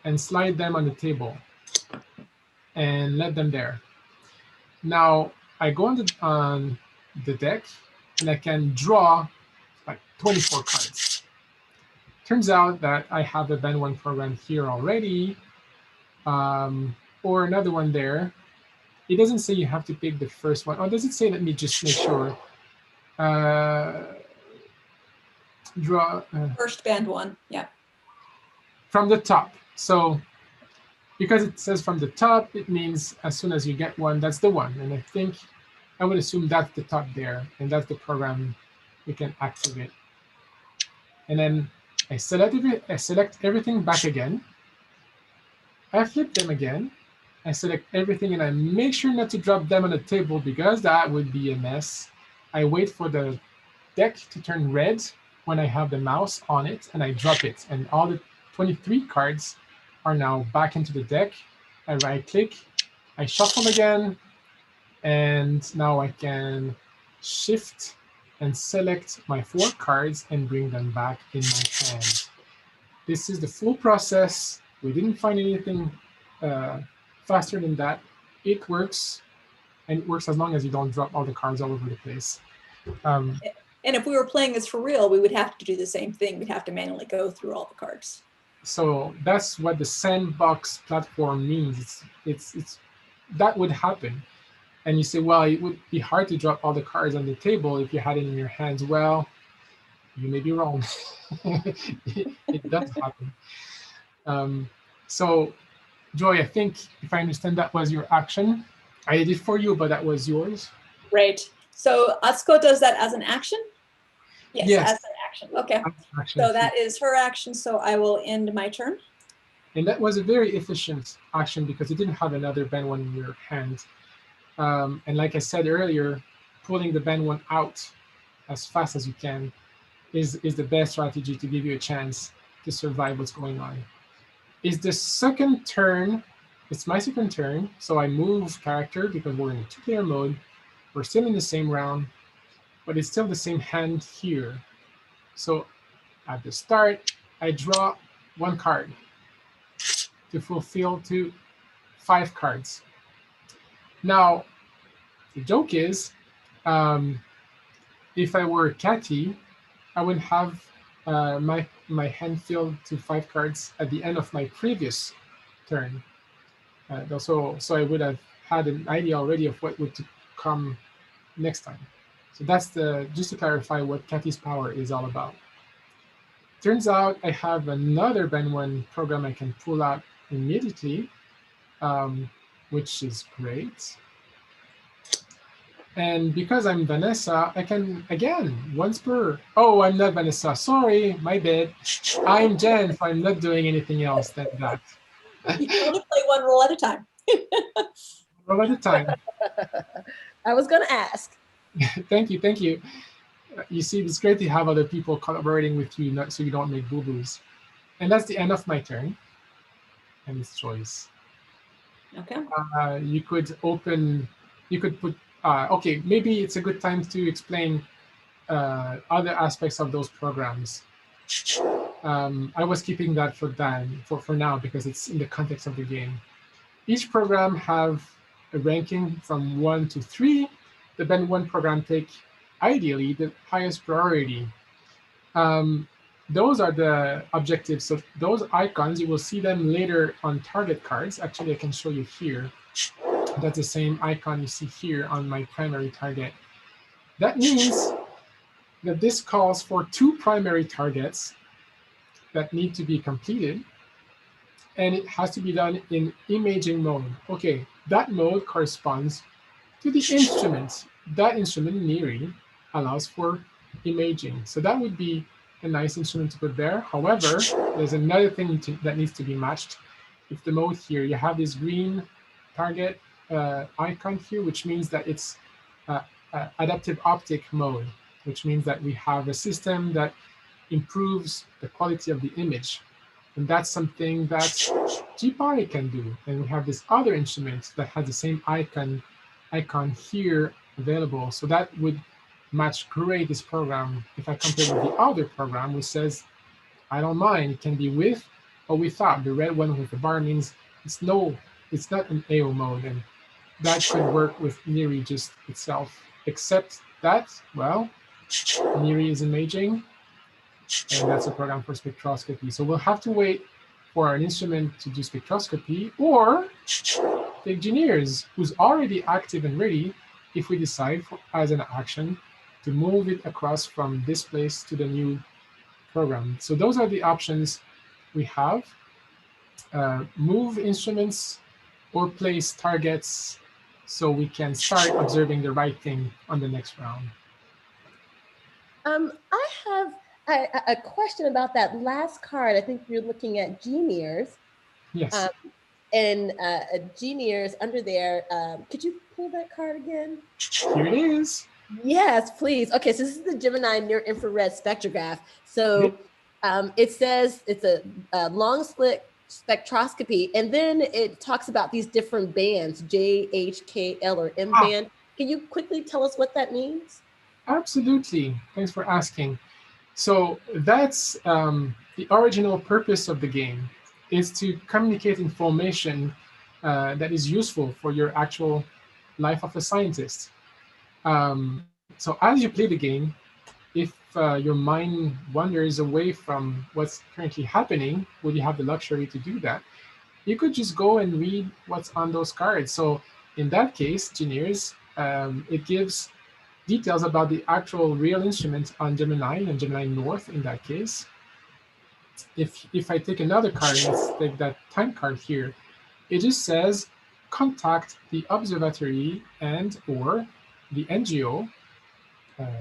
and slide them on the table and let them there. Now I go on the deck and I can draw like 24 cards. Turns out that I have a band 1 program here already, or another one there. It doesn't say you have to pick the first one. Oh, does it say, let me just make sure. Draw. First band 1, yeah. From the top. So because it says from the top, it means as soon as you get one, that's the one. And I think I would assume that's the top there, and that's the program we can activate. And then I select everything back again. I flip them again. I select everything and I make sure not to drop them on the table because that would be a mess. I wait for the deck to turn red when I have the mouse on it, and I drop it. And all the 23 cards are now back into the deck. I right click, I shuffle again, and now I can shift and select my 4 cards and bring them back in my hand. This is the full process. We didn't find anything faster than that. It works, and it works as long as you don't drop all the cards all over the place. And if we were playing this for real, we would have to do the same thing. We'd have to manually go through all the cards. So that's what the sandbox platform means. It's that would happen. And you say, well, it would be hard to drop all the cards on the table if you had it in your hands. Well, you may be wrong. It does happen. So, Joy, I think if I understand, that was your action. I did it for you, but that was yours. Right. So Atsuko does that as an action? Yes, as an action. Okay. So that is her action. So I will end my turn. And that was a very efficient action because it didn't have another band 1 in your hand. And like I said earlier, pulling the band 1 out as fast as you can is the best strategy to give you a chance to survive what's going on. It's the second turn. It's my second turn. So I move character because we're in a 2-player mode. We're still in the same round, but it's still the same hand here. So at the start, I draw 1 card to fulfill 5 cards. Now, the joke is, if I were Cathy, I would have my hand filled to 5 cards at the end of my previous turn. So I would have had an idea already of what would come next time. So that's just to clarify what Cathy's power is all about. Turns out I have another band 1 program I can pull out immediately, which is great. And because I'm Vanessa, I can, again, once per... Oh, I'm not Vanessa. Sorry, my bad. I'm Jen, so I'm not doing anything else than that. You can only play 1 roll at a time. Roll at a time. I was going to ask. Thank you, thank you. You see, it's great to have other people collaborating with you so you don't make boo-boos. And that's the end of my turn. And it's choice. Okay. You could put, okay, maybe it's a good time to explain other aspects of those programs. I was keeping that for now because it's in the context of the game. Each program have a ranking from 1 to 3. The band 1 program take, ideally, the highest priority. Those are the objectives. So those icons, you will see them later on target cards. Actually, I can show you here. That's the same icon you see here on my primary target. That means that this calls for 2 primary targets that need to be completed, and it has to be done in imaging mode. Okay, that mode corresponds to the instrument. That instrument, NIRI, allows for imaging. So that would be a nice instrument to put there. However, there's another thing that needs to be matched. If the mode here, you have this green target icon here, which means that it's adaptive optic mode, which means that we have a system that improves the quality of the image. And that's something that GPI can do. And we have this other instrument that has the same icon here available. So that would match great this program if I compare with the other program, which says, I don't mind, it can be with or without. The red one with the bar means it's not an AO mode, and that could work with NIRI just itself, except that, well, NIRI is imaging, and that's a program for spectroscopy. So we'll have to wait for an instrument to do spectroscopy, or the engineers who's already active and ready if we decide as an action to move it across from this place to the new program. So those are the options we have. Move instruments or place targets so we can start observing the right thing on the next round. I have a question about that last card. I think you're looking at Geniers. Yes. And Geniers under there. Could you pull that card again? Here it is. Yes, please. Okay, so this is the Gemini Near-Infrared Spectrograph. So it says it's a long slit spectroscopy, and then it talks about these different bands, J, H, K, L, or M band. Can you quickly tell us what that means? Absolutely. Thanks for asking. So that's the original purpose of the game, is to communicate information that is useful for your actual life of a scientist. So as you play the game, if your mind wanders away from what's currently happening, would you have the luxury to do that? You could just go and read what's on those cards. So in that case, Geniers, it gives details about the actual real instrument on Gemini and Gemini North in that case. If I take another card, let's take that time card here, it just says contact the Observatory and or the NGO.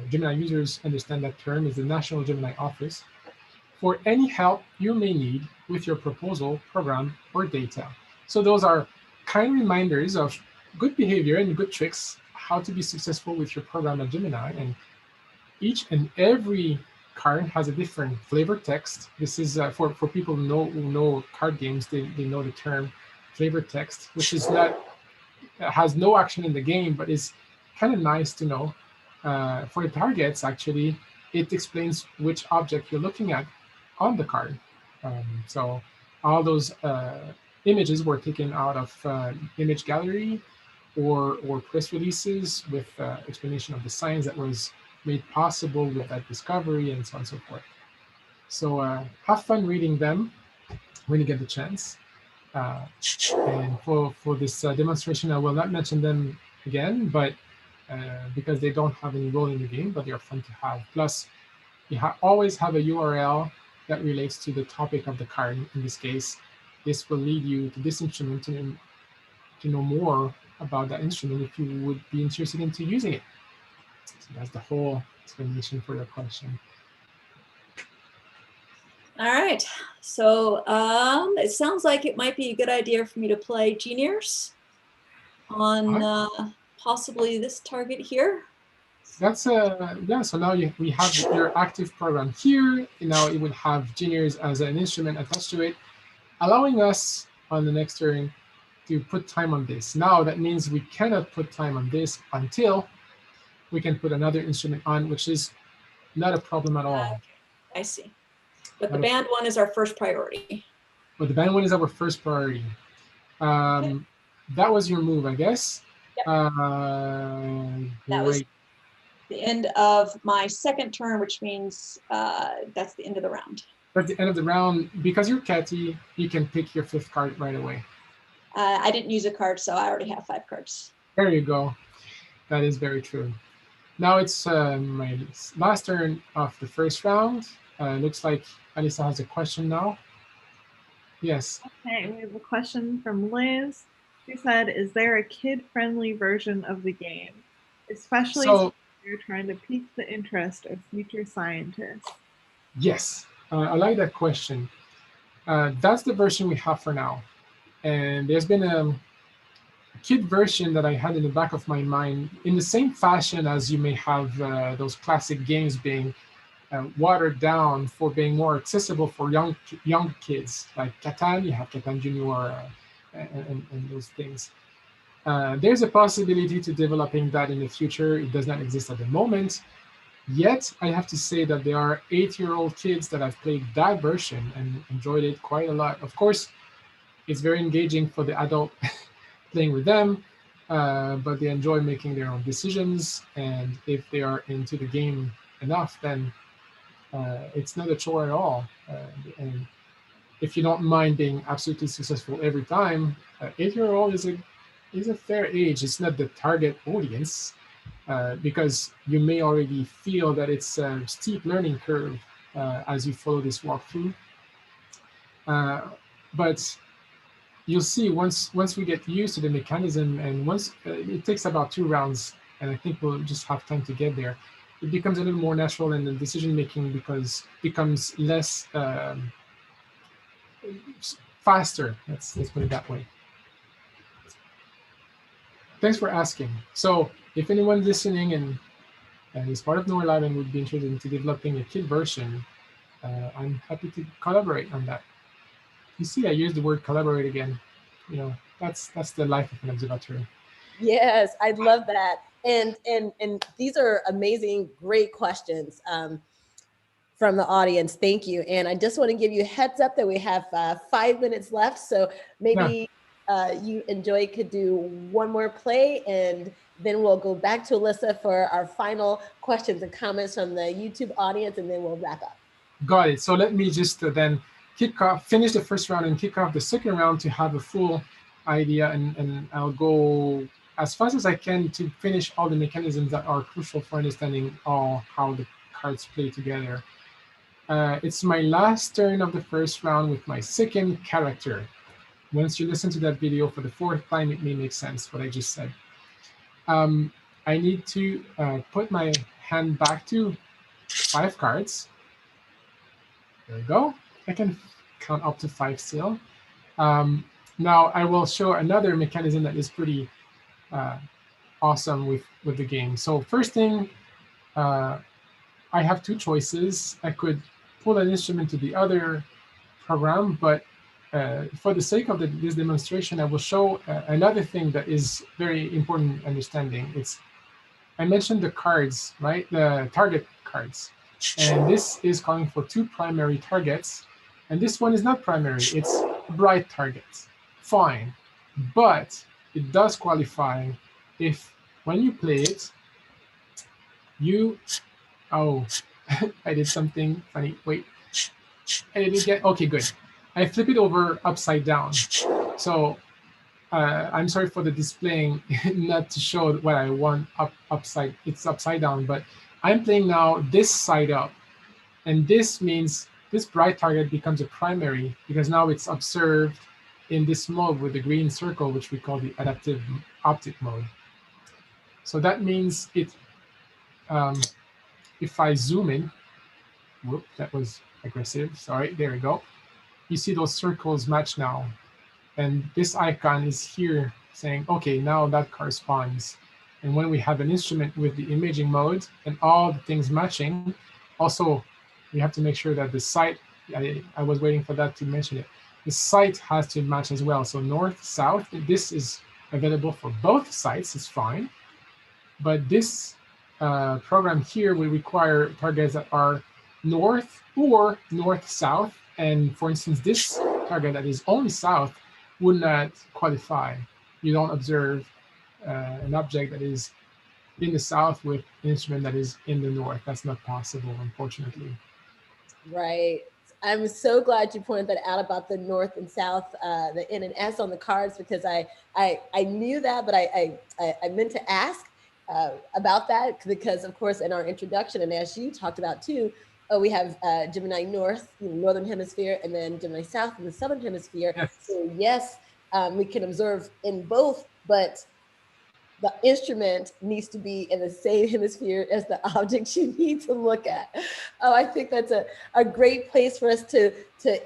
Gemini users understand that term is the National Gemini Office for any help you may need with your proposal, program, or data. So those are kind reminders of good behavior and good tricks, how to be successful with your program at Gemini. And each and every card has a different flavor text. This is for people who know card games, they know the term flavor text, which is not, has no action in the game, but is kind of nice to know. For the targets, actually, it explains which object you're looking at on the card. So all those images were taken out of image gallery or press releases with explanation of the science that was made possible with that discovery and so on and so forth. So have fun reading them when you get the chance. And for this demonstration, I will not mention them again, but because they don't have any role in the game, but they are fun to have. Plus, you always have a URL that relates to the topic of the card. In this case, this will lead you to this instrument to know more about that instrument if you would be interested into using it. So that's the whole explanation for your question. All right, so it sounds like it might be a good idea for me to play Geniers on possibly this target here. That's yeah. So now we have your active program here. Now it would have Geniers as an instrument attached to it, allowing us on the next turn to put time on this. Now that means we cannot put time on this until we can put another instrument on, which is not a problem at all. I see. But the band one is our first priority. But the band one is our first priority. Okay. That was your move, I guess. Yep. That was the end of my second turn, which means that's the end of the round. At the end of the round, because you're Catty, you can pick your fifth card right away. I didn't use a card, so I already have 5 cards. There you go. That is very true. Now it's my last turn of the first round. Looks like Alisa has a question now. Yes. Okay, we have a question from Liz. She said, is there a kid-friendly version of the game, especially if you're trying to pique the interest of future scientists? Yes, I like that question. That's the version we have for now. And there's been a kid version that I had in the back of my mind in the same fashion as you may have those classic games being watered down for being more accessible for young kids, like Catan. You have Catan Junior and those things. There's a possibility to developing that in the future. It does not exist at the moment. Yet, I have to say that there are 8-year-old kids that have played that version and enjoyed it quite a lot. Of course, it's very engaging for the adult playing with them, but they enjoy making their own decisions. And if they are into the game enough, then it's not a chore at all. And if you don't mind being absolutely successful every time, 8-year-old is a fair age. It's not the target audience because you may already feel that it's a steep learning curve as you follow this walkthrough. But you'll see once we get used to the mechanism, and once it takes about 2 rounds, and I think we'll just have time to get there, it becomes a little more natural, and the decision making becomes less faster. Let's put it that way. Thanks for asking. So if anyone listening and is part of NOIRLab and would be interested into developing a kit version, I'm happy to collaborate on that. You see, I used the word collaborate again. You know, that's the life of an observatory. Yes, I love that. And these are amazing, great questions from the audience. Thank you. And I just want to give you a heads up that we have 5 minutes left. So maybe you and Joy could do one more play, and then we'll go back to Alyssa for our final questions and comments from the YouTube audience, and then we'll wrap up. Got it. So let me just then finish the first round and kick off the second round to have a full idea, and I'll go as fast as I can to finish all the mechanisms that are crucial for understanding how the cards play together. It's my last turn of the first round with my second character. Once you listen to that video for the 4th time, it may make sense what I just said. I need to put my hand back to 5 cards. There we go. I can count up to 5 still. Now I will show another mechanism that is pretty awesome with the game. So first thing, I have 2 choices. I could pull an instrument to the other program, but for the sake of this demonstration, I will show another thing that is very important understanding. I mentioned the cards, right? The target cards. And this is calling for 2 primary targets. And this one is not primary, it's bright targets. Fine. But it does qualify if when you play it, oh, I did something funny. Wait, I didn't get, okay, good. I flip it over upside down. So I'm sorry for the displaying, not to show what I want it's upside down, but I'm playing now this side up. And this means this bright target becomes a primary because now it's observed in this mode with the green circle, which we call the adaptive optic mode. So that means if I zoom in, whoop, that was aggressive. Sorry, there we go. You see those circles match now. And this icon is here saying, okay, now that corresponds. And when we have an instrument with the imaging mode and all the things matching, also, we have to make sure that the site, I was waiting for that to mention it, the site has to match as well. So north, south, this is available for both sites, it's fine. But this program here will require targets that are north or north-south. And for instance, this target that is only south would not qualify. You don't observe an object that is in the south with an instrument that is in the north. That's not possible, unfortunately. Right. I'm so glad you pointed that out about the north and south, the N and S on the cards, because I knew that, but I meant to ask about that because, of course, in our introduction, and as you talked about too, we have Gemini North, Northern Hemisphere, and then Gemini South in the Southern Hemisphere. Yes. So yes, we can observe in both, but the instrument needs to be in the same hemisphere as the object you need to look at. Oh, I think that's a great place for us to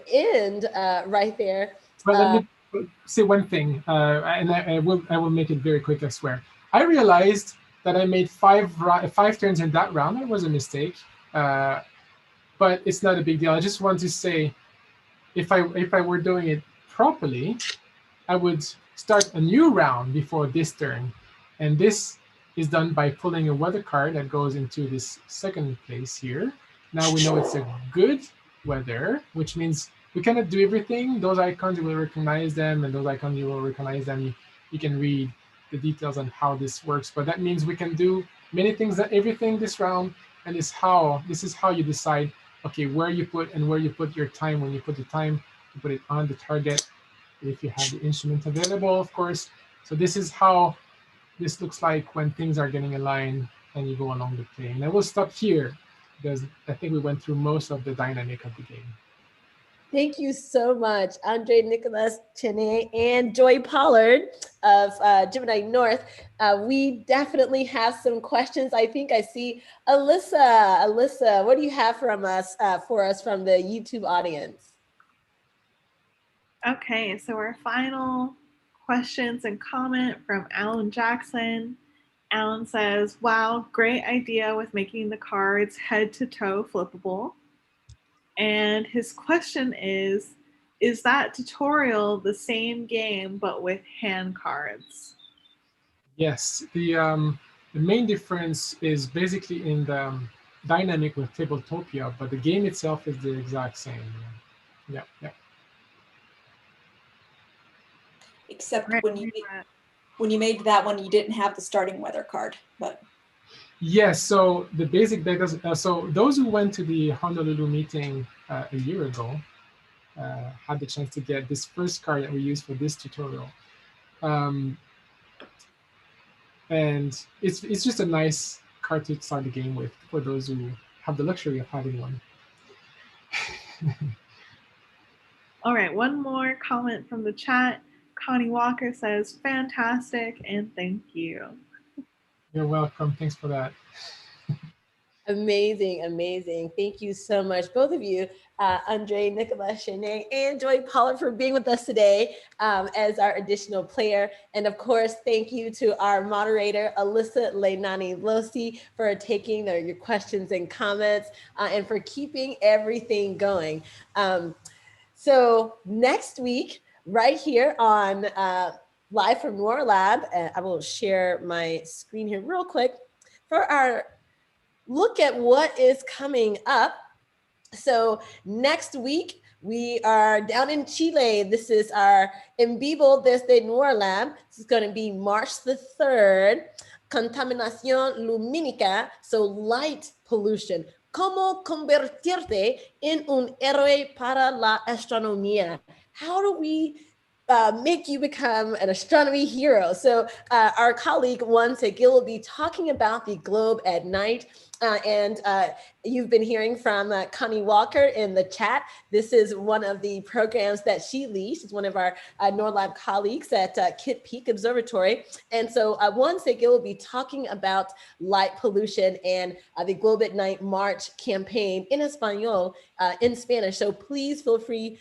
end right there. Well, let me say one thing, and I will make it very quick, I swear. I realized that I made 5 turns in that round. That was a mistake, but it's not a big deal. I just want to say, if I were doing it properly, I would start a new round before this turn. And this is done by pulling a weather card that goes into this second place here. Now we know it's a good weather, which means we cannot do everything. Those icons, you will recognize them, and those icons, you will recognize them. You can read the details on how this works. But that means we can do many things, everything this round, And this is how you decide, okay, where you put your time. When you put the time, you put it on the target. If you have the instrument available, of course. So this is how this looks like when things are getting aligned and you go along the plane. I will stop here because I think we went through most of the dynamic of the game. Thank you so much, André-Nicolas, Chené, and Joy Pollard of Gemini North. We definitely have some questions. I think I see Alyssa. Alyssa, what do you have from us for us from the YouTube audience? Okay, so our final questions and comment from Alan Jackson. Alan says, wow, great idea with making the cards head to toe flippable. And his question is that tutorial the same game but with hand cards? Yes, the main difference is basically in the dynamic with Tabletopia, but the game itself is the exact same. Yeah. Except Right. when you made that one, you didn't have the starting weather card, but. Yes, so the basic deck does, so those who went to the Honolulu meeting a year ago had the chance to get this first card that we use for this tutorial. And it's just a nice card to start the game with for those who have the luxury of having one. All right, one more comment from the chat. Connie Walker says, fantastic and thank you. You're welcome. Thanks for that. Amazing, amazing. Thank you so much, both of you, André-Nicolas, Chené, and Joy Pollard for being with us today as our additional player. And of course, thank you to our moderator, Alyssa Leinani-Losi, for taking your questions and comments and for keeping everything going. So next week, right here on Live from NOIRLab, I will share my screen here real quick for our look at what is coming up. So next week, we are down in Chile. This is our En Vivo desde NOIRLab. This is going to be March the 3rd. Contaminación lumínica, so light pollution. ¿Cómo convertirte en un héroe para la astronomía? How do we make you become an astronomy hero? So our colleague Juan Seguil will be talking about the globe at night. And you've been hearing from Connie Walker in the chat. This is one of the programs that she leads. She's one of our NOIRLab colleagues at Kitt Peak Observatory. And so Juan Seguil will be talking about light pollution and the Globe at Night March campaign in Espanol, in Spanish. So please feel free.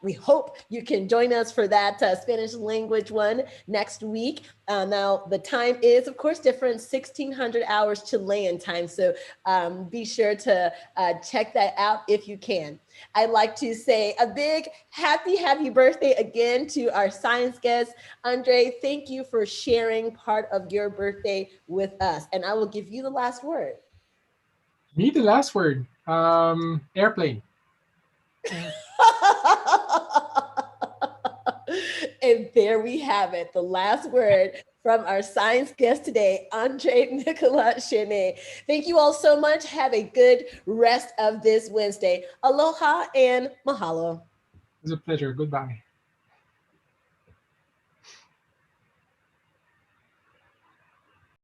We hope you can join us for that Spanish language one next week. Now, the time is, of course, different, 1600 hours Chilean time. So be sure to check that out if you can. I'd like to say a big happy birthday again to our science guest. André, thank you for sharing part of your birthday with us. And I will give you the last word. Me, the last word, airplane. And there we have it, the last word from our science guest today, André-Nicolas Chené. Thank you all so much. Have a good rest of this Wednesday. Aloha and mahalo. It was a pleasure. Goodbye.